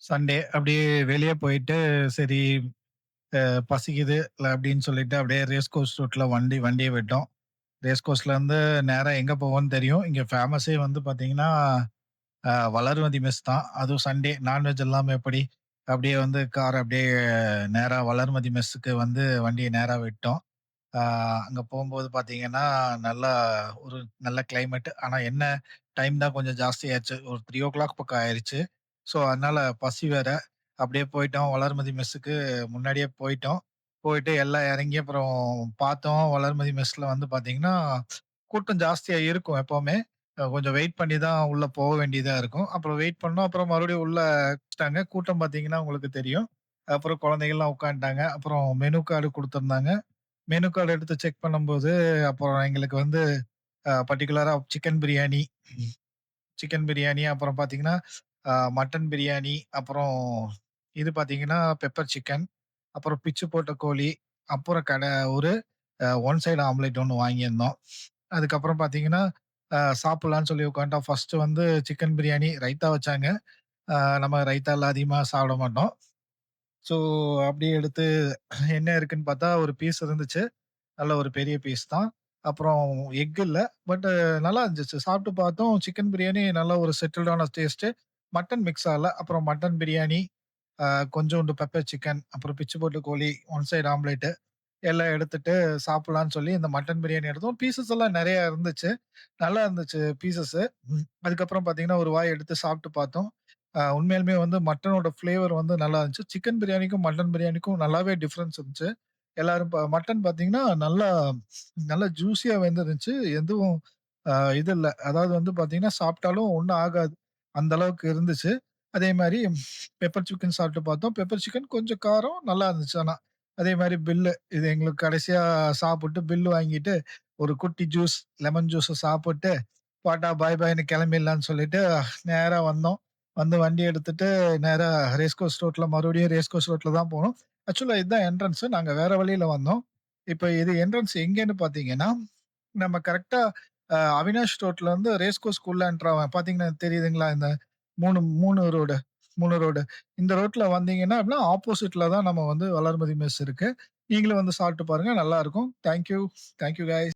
Sunday அப்படியே வெளிய போயிட்டு, சரி பசிக்குது அப்படின்னு சொல்லிட்டு அப்படியே ரேஸ் கோர்ஸ் ரூட்ல வண்டிய விட்டோம். ரேஸ் கோர்ஸ்லேருந்து நேரா எங்க போவோம்னு தெரியும். இங்க ஃபேமஸே வந்து பார்த்தீங்கன்னா, வளர்மதி மெஸ் தான். அதுவும் சண்டே நான்வெஜ் இல்லாம எப்படி? அப்படியே வந்து கார் அப்படியே நேரா வளர்மதி மெஸ்ஸுக்கு வந்து வண்டிய நேரா விட்டோம். ஆ அங்க போம்போது பார்த்தீங்கன்னா, நல்லா ஒரு நல்ல கிளைமேட். ஆனா என்ன டைம் தான் கொஞ்சம் ஜாஸ்தியாச்சு. ஒரு 3:00 பக்கம் ஆயிருச்சு. ஸோ, அதனால பசி வேற. அப்படியே போயிட்டோம். வளர்மதி மெஸ்ஸுக்கு முன்னாடியே போயிட்டோம். போயிட்டு எல்லாம் இறங்கி அப்புறம் பார்த்தோம். வளர்மதி மெஸ்ல வந்து பார்த்தீங்கன்னா, கூட்டம் ஜாஸ்தியா இருக்கும் எப்பவுமே. கொஞ்சம் வெயிட் பண்ணி தான் உள்ள போக வேண்டியதா இருக்கும். அப்புறம் வெயிட் பண்ணோம். அப்புறம் மறுபடியும் உள்ள வச்சுட்டாங்க. கூட்டம் பார்த்தீங்கன்னா உங்களுக்கு தெரியும். அப்புறம் குழந்தைகள்லாம் உட்காந்துட்டாங்க. அப்புறம் மெனு கார்டு குடுத்துருந்தாங்க. மெனு கார்ட் எடுத்து செக் பண்ணும்போது, அப்புறம் எங்களுக்கு வந்து பர்ட்டிகுலரா சிக்கன் பிரியாணி, அப்புறம் பார்த்தீங்கன்னா, மட்டன் பிரியாணி, அப்புறம் இது பார்த்தீங்கன்னா, பெப்பர் சிக்கன், அப்புறம் பிச்சு போட்ட கோழி, அப்புறம் ஒரு ஒன் சைடு ஆம்லெட் ஒண்ணு வாங்கியிருந்தோம். அதுக்கப்புறம் பார்த்தீங்கன்னா, சாப்பிடலான்னு சொல்லி உட்காந்துட்டோம். ஃபர்ஸ்ட்டு வந்து சிக்கன் பிரியாணி, ரைத்தா வச்சாங்க. நம்ம ரைத்தாலாம் அதிகமா சாப்பிட மாட்டோம். ஸோ, அப்படியே எடுத்து என்ன இருக்குன்னு பார்த்தா, ஒரு பீஸ் இருந்துச்சு. நல்ல ஒரு பெரிய பீஸ் தான். அப்புறம் எக் இல்ல. பட் நல்லா இருந்துச்சு. சாப்பிட்டு பார்த்தோம். சிக்கன் பிரியாணி நல்ல ஒரு செட்டில்டான டேஸ்ட்டு. மட்டன் மிக்ஸ் ஆகல. அப்புறம் மட்டன் பிரியாணி, அ கொஞ்சோண்டு பெப்பர் சிக்கன், அப்புறம் பிச்சு போட்ட கோழி, ஒன் சைடு ஆம்லேட்டு எல்லாம் எடுத்துட்டு சாப்பிடலான்னு சொல்லி இந்த மட்டன் பிரியாணி எடுத்தோம். பீஸஸ் எல்லாம் நெறைய இருந்துச்சு. நல்லா இருந்துச்சு பீஸஸு. அதுக்கப்புறம் பார்த்தீங்கன்னா, ஒரு வாய் எடுத்து சாப்பிட்டு பார்த்தோம். உண்மையாலுமே வந்து மட்டனோட ஃப்ளேவர் வந்து நல்லா இருந்துச்சு. சிக்கன் பிரியாணிக்கும், மட்டன் பிரியாணிக்கும் நல்லாவே டிஃபரன்ஸ் இருந்துச்சு. எல்லாரும் மட்டன் பார்த்தீங்கன்னா, நல்லா நல்லா ஜூஸியா வெந்திருந்துச்சு. எதுவும் அ இது இல்ல. அதாவது வந்து பார்த்தீங்கன்னா, சாப்பிட்டாலும் ஒண்ணும் ஆகாது. அந்த அளவுக்கு இருந்துச்சு. அதே மாரி பெப்பர் சிக்கன் சாப்பிட்டு பார்த்தோம். பெப்பர் சிக்கன் கொஞ்சம் காரம் நல்லா இருந்துச்சு ஆனா. அதே மாரி இது எங்களுக்கு கடைசியா சாப்பிட்டு வாங்கிட்டு, ஒரு குட்டி லெமன் ஜூஸ சாப்பிட்டு, டாடா பாய் பாய்ன்னு கிளம்பிடலான்னு சொல்லிட்டு நேரா வந்தோம். வந்து வண்டி எடுத்துட்டு நேரா ரேஸ் கோர்ஸ் ரோட்ல தான் போனோம். ஆக்சுவலா இதுதான் என்ட்ரன்ஸ். நாங்க வேற வழியில வந்தோம். இப்ப இது என்ட்ரன்ஸ் எங்கேன்னு பார்த்தீங்கன்னா, நம்ம கரெக்ட்டா அவினாஷ் ரோட்லருந்து ரேஸ் கோர்ஸ்க்குள்ள என்டர் ஆவேன். பார்த்தீங்கன்னா தெரியுதுங்களா? இந்த 3 ரோடு 3 ரோடு. இந்த ரோட்ல வந்தீங்கன்னா அப்படின்னா, ஆப்போசிட்ல தான் நம்ம வந்து வளர்மதி மெஸ் இருக்கு. நீங்களும் வந்து சாப்பிட்டு பாருங்க. நல்லாருக்கும். Thank you. Thank you guys.